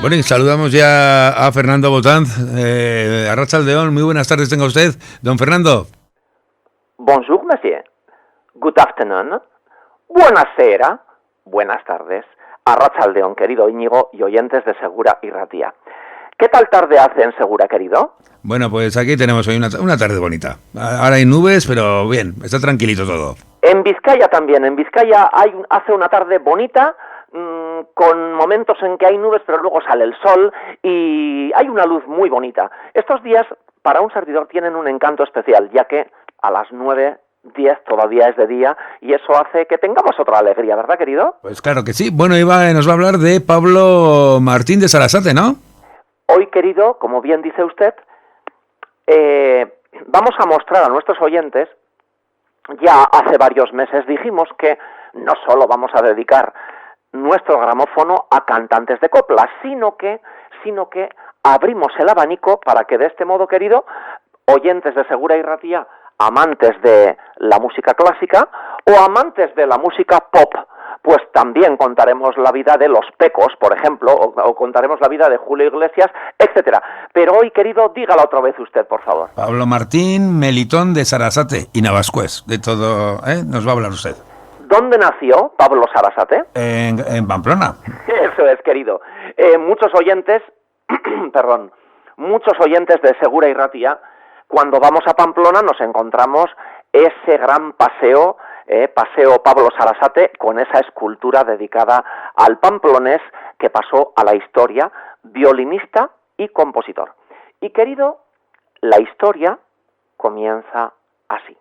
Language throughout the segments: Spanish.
Bueno, y saludamos ya a Fernando Botanz, Arratsaldeon. Muy buenas tardes tenga usted, don Fernando. Bonjour, monsieur. Good afternoon. Buenasera. Buenas tardes. Arratsaldeon, querido Íñigo y oyentes de Segura y Ratia. ¿Qué tal tarde hace en Segura, querido? Bueno, pues aquí tenemos hoy una tarde bonita. Ahora hay nubes, pero bien, está tranquilito todo. En Vizcaya también. En Vizcaya hace una tarde bonita, con momentos en que hay nubes, pero luego sale el sol y hay una luz muy bonita. Estos días, para un servidor, tienen un encanto especial, ya que a las 9:10 todavía es de día y eso hace que tengamos otra alegría, ¿verdad, querido? Pues claro que sí. Bueno, nos va a hablar de Pablo Martín de Sarasate, ¿no? Hoy, querido, como bien dice usted, vamos a mostrar a nuestros oyentes, ya hace varios meses dijimos que no solo vamos a dedicar nuestro gramófono a cantantes de copla, sino que abrimos el abanico para que de este modo, querido, oyentes de Segura y Ratia, amantes de la música clásica o amantes de la música pop, pues también contaremos la vida de Los Pecos, por ejemplo, o contaremos la vida de Julio Iglesias, etcétera. Pero hoy, querido, dígala otra vez usted, por favor. Pablo Martín Melitón de Sarasate y Navascués, de todo, nos va a hablar usted. ¿Dónde nació Pablo Sarasate? En Pamplona. Eso es, querido. Muchos oyentes, perdón, muchos oyentes de Segura y Ratia, cuando vamos a Pamplona nos encontramos ese gran paseo, Paseo Pablo Sarasate, con esa escultura dedicada al pamplonés que pasó a la historia, violinista y compositor. Y querido, la historia comienza así.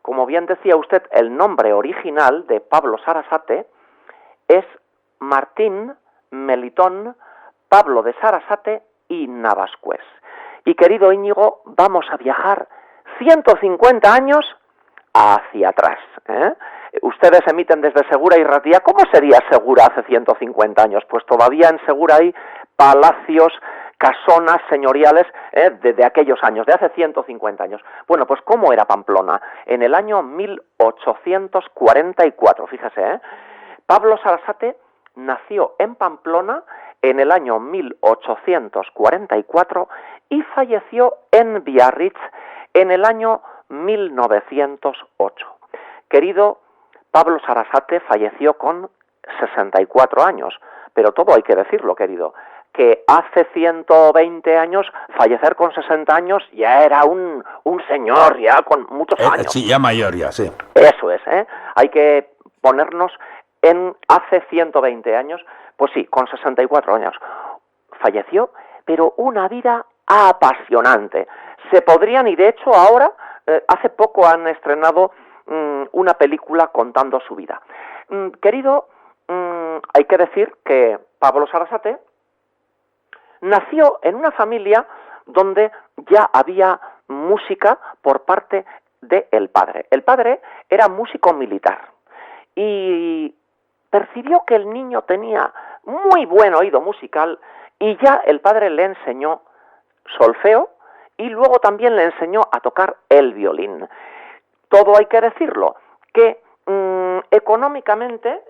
Como bien decía usted, el nombre original de Pablo Sarasate es Martín Melitón Pablo de Sarasate y Navascués. Y querido Íñigo, vamos a viajar 150 años hacia atrás. Ustedes emiten desde Segura y Ratia. ¿Cómo sería Segura hace 150 años? Pues todavía en Segura hay palacios, casonas señoriales de aquellos años, de hace 150 años. Bueno, pues ¿cómo era Pamplona? En el año 1844, fíjese, Pablo Sarasate nació en Pamplona en el año 1844 y falleció en Biarritz en el año 1908. Querido, Pablo Sarasate falleció con 64 años, pero todo hay que decirlo, querido, que hace 120 años, fallecer con 60 años, ya era un señor, ya con muchos años. Sí, ya mayor, ya, sí. Eso es, hay que ponernos en hace 120 años, pues sí, con 64 años. Falleció, pero una vida apasionante. Se podrían, y de hecho ahora, hace poco han estrenado una película contando su vida. Querido, hay que decir que Pablo Sarasate nació en una familia donde ya había música por parte del padre. El padre era músico militar y percibió que el niño tenía muy buen oído musical y ya el padre le enseñó solfeo y luego también le enseñó a tocar el violín. Todo hay que decirlo, que económicamente,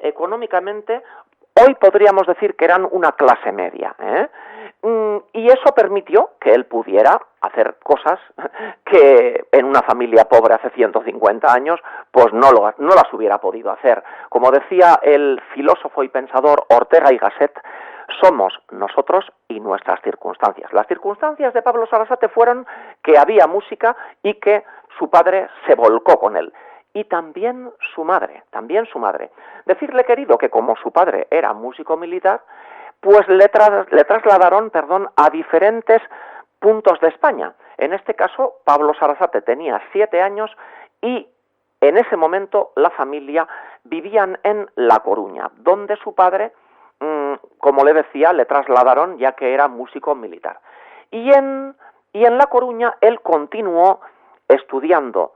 hoy podríamos decir que eran una clase media, y eso permitió que él pudiera hacer cosas que en una familia pobre hace 150 años pues no las hubiera podido hacer. Como decía el filósofo y pensador Ortega y Gasset, somos nosotros y nuestras circunstancias. Las circunstancias de Pablo Sarasate fueron que había música y que su padre se volcó con él. Y también su madre. Decirle, querido, que como su padre era músico militar, pues le trasladaron, a diferentes puntos de España. En este caso, Pablo Sarasate tenía 7 años y en ese momento la familia vivían en La Coruña, donde su padre, como le decía, le trasladaron ya que era músico militar. Y en La Coruña él continuó estudiando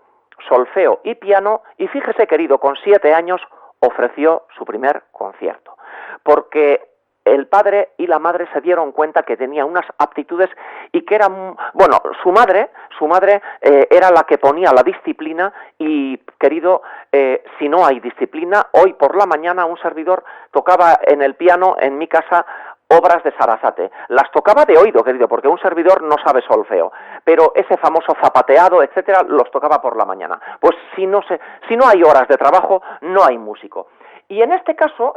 solfeo y piano y fíjese, querido, con 7 años ofreció su primer concierto, porque el padre y la madre se dieron cuenta que tenía unas aptitudes y que eran, bueno, su madre era la que ponía la disciplina y, querido, si no hay disciplina, hoy por la mañana un servidor tocaba en el piano en mi casa obras de Sarasate. Las tocaba de oído, querido, porque un servidor no sabe solfeo, pero ese famoso zapateado, etcétera, los tocaba por la mañana. Pues si no hay horas de trabajo, no hay músico. Y en este caso,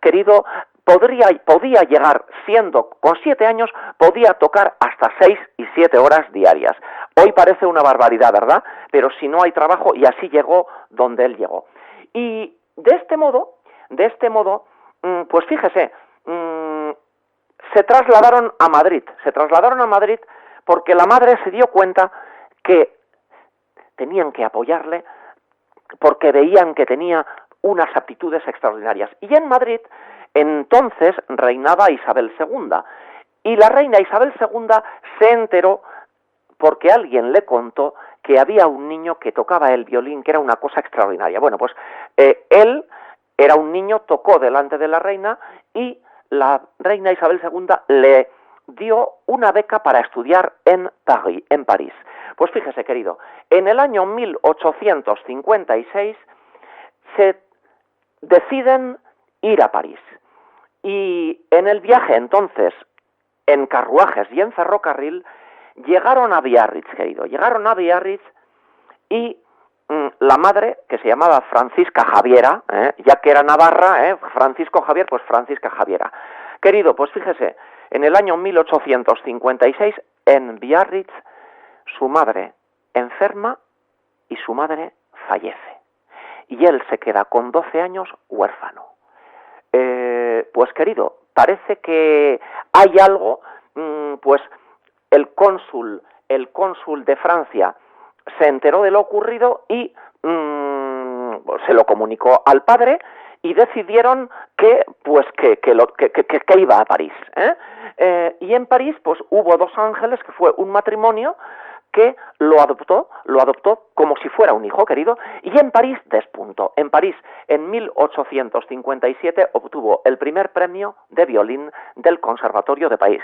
querido, podía llegar, siendo con 7 años, podía tocar hasta 6 y 7 horas diarias. Hoy parece una barbaridad, ¿verdad? Pero si no hay trabajo, y así llegó donde él llegó. Y de este modo, pues fíjese, se trasladaron a Madrid porque la madre se dio cuenta que tenían que apoyarle porque veían que tenía unas aptitudes extraordinarias. Y en Madrid entonces reinaba Isabel II, y la reina Isabel II se enteró porque alguien le contó que había un niño que tocaba el violín, que era una cosa extraordinaria. Bueno, pues él era un niño, tocó delante de la reina, y la reina Isabel II le dio una beca para estudiar en París. Pues fíjese, querido, en el año 1856 se deciden ir a París. Y en el viaje entonces, en carruajes y en ferrocarril, llegaron a Biarritz, querido. Llegaron a Biarritz y la madre, que se llamaba Francisca Javiera, ya que era navarra, Francisco Javier, pues Francisca Javiera. Querido, pues fíjese, en el año 1856, en Biarritz, su madre enferma y su madre fallece. Y él se queda con 12 años huérfano. Pues querido, parece que hay algo, pues el cónsul de Francia se enteró de lo ocurrido y se lo comunicó al padre, y decidieron que iba a París. Y en París pues hubo 2 ángeles, que fue un matrimonio que lo adoptó como si fuera un hijo, querido, y en París despuntó. En París, en 1857, obtuvo el primer premio de violín del Conservatorio de París,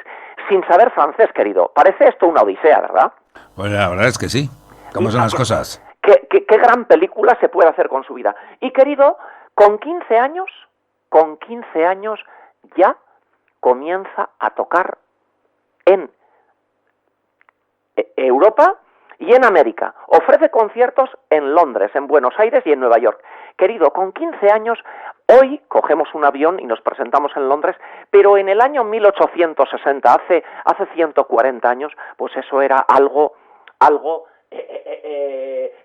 sin saber francés, querido. Parece esto una odisea, ¿verdad? Pues la verdad es que sí. ¿Cómo son las cosas? ¿Qué gran película se puede hacer con su vida? Y querido, con 15 años ya comienza a tocar en Europa y en América. Ofrece conciertos en Londres, en Buenos Aires y en Nueva York. Querido, con 15 años, hoy cogemos un avión y nos presentamos en Londres, pero en el año 1860, hace 140 años, pues eso era algo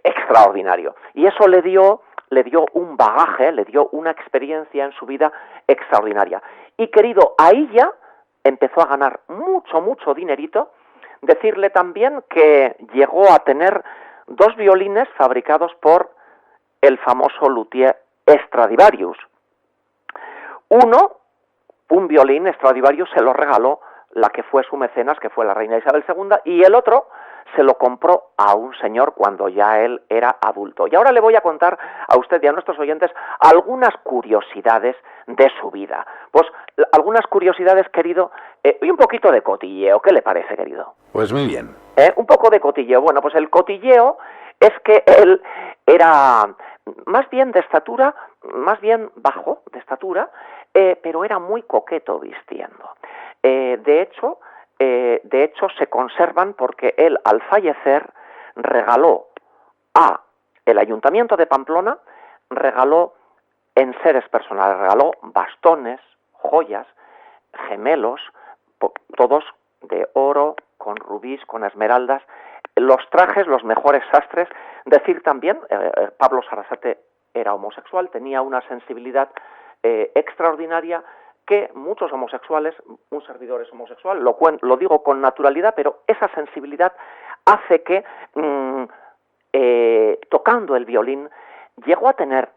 extraordinario. Y eso le dio un bagaje, le dio una experiencia en su vida extraordinaria. Y querido, ahí ya empezó a ganar mucho dinerito. Decirle también que llegó a tener 2 violines fabricados por el famoso luthier Stradivarius. Un violín Stradivarius se lo regaló la que fue su mecenas, que fue la reina Isabel II, y el otro se lo compró a un señor cuando ya él era adulto. Y ahora le voy a contar a usted y a nuestros oyentes algunas curiosidades de su vida. Pues algunas curiosidades, querido, y un poquito de cotilleo. ¿Qué le parece, querido? Pues muy bien. Un poco de cotilleo. Bueno, pues el cotilleo es que él era más bien de estatura, más bien bajo de estatura, pero era muy coqueto vistiendo. De hecho, se conservan porque él, al fallecer, regaló a el Ayuntamiento de Pamplona, regaló enseres personales, regaló bastones, joyas, gemelos, todos de oro, con rubíes, con esmeraldas, los trajes, los mejores sastres. Decir también, Pablo Sarasate era homosexual, tenía una sensibilidad extraordinaria que muchos homosexuales, un servidor es homosexual, lo digo con naturalidad, pero esa sensibilidad hace que, tocando el violín, llegó a tener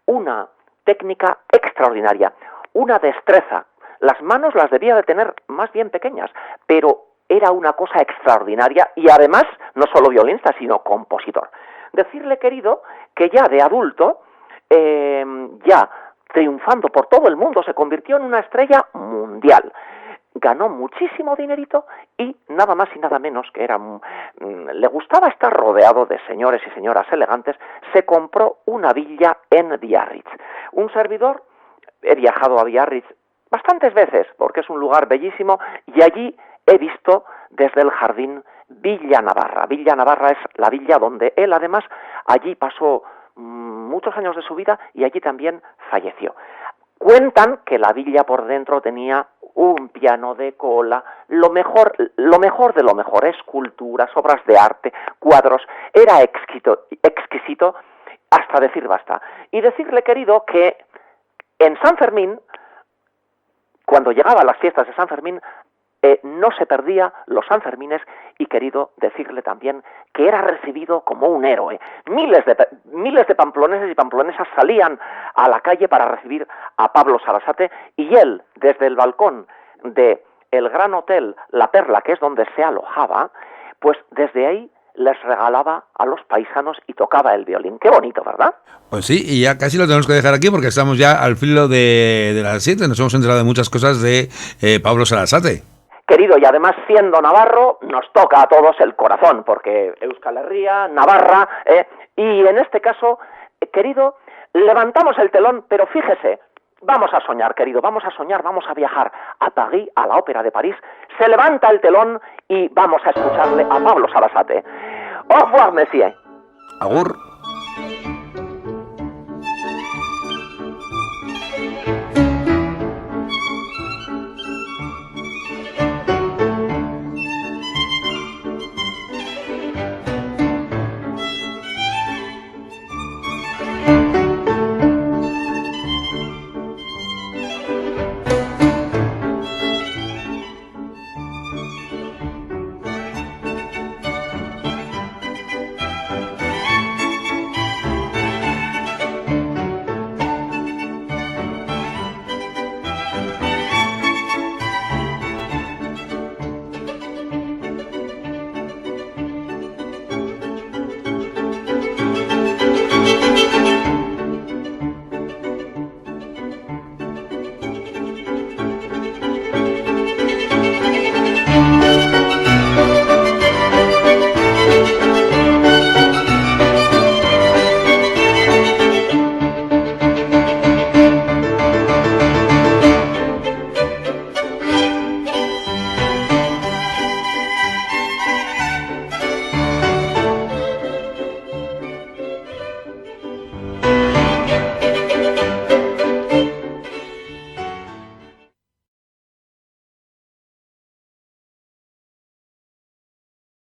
una técnica extraordinaria, una destreza. Las manos las debía de tener más bien pequeñas, pero era una cosa extraordinaria, y además, no solo violinista, sino compositor. Decirle, querido, que ya de adulto, ya triunfando por todo el mundo, se convirtió en una estrella mundial. Ganó muchísimo dinerito y nada más y nada menos que le gustaba estar rodeado de señores y señoras elegantes. Se compró una villa en Biarritz. Un servidor, he viajado a Biarritz bastantes veces, porque es un lugar bellísimo, y allí he visto desde el jardín Villa Navarra. Villa Navarra es la villa donde él, además, allí pasó muchos años de su vida y allí también falleció. Cuentan que la villa por dentro tenía un piano de cola, lo mejor de lo mejor, esculturas, obras de arte, cuadros, era exquisito hasta decir basta. Y decirle, querido, que en San Fermín, cuando llegaban las fiestas de San Fermín, no se perdía los Sanfermines, y querido decirle también que era recibido como un héroe. Miles de pamploneses y pamplonesas salían a la calle para recibir a Pablo Sarasate, y él, desde el balcón de el Gran Hotel La Perla, que es donde se alojaba, pues desde ahí les regalaba a los paisanos y tocaba el violín. Qué bonito, ¿verdad? Pues sí, y ya casi lo tenemos que dejar aquí porque estamos ya al filo de las 7. Nos hemos enterado de muchas cosas de Pablo Sarasate. Querido, y además siendo navarro, nos toca a todos el corazón, porque Euskal Herria, Navarra, y en este caso, querido, levantamos el telón, pero fíjese, vamos a soñar, querido, vamos a soñar, vamos a viajar a París, a la Ópera de París, se levanta el telón y vamos a escucharle a Pablo Sarasate. Au revoir, monsieur. Agur.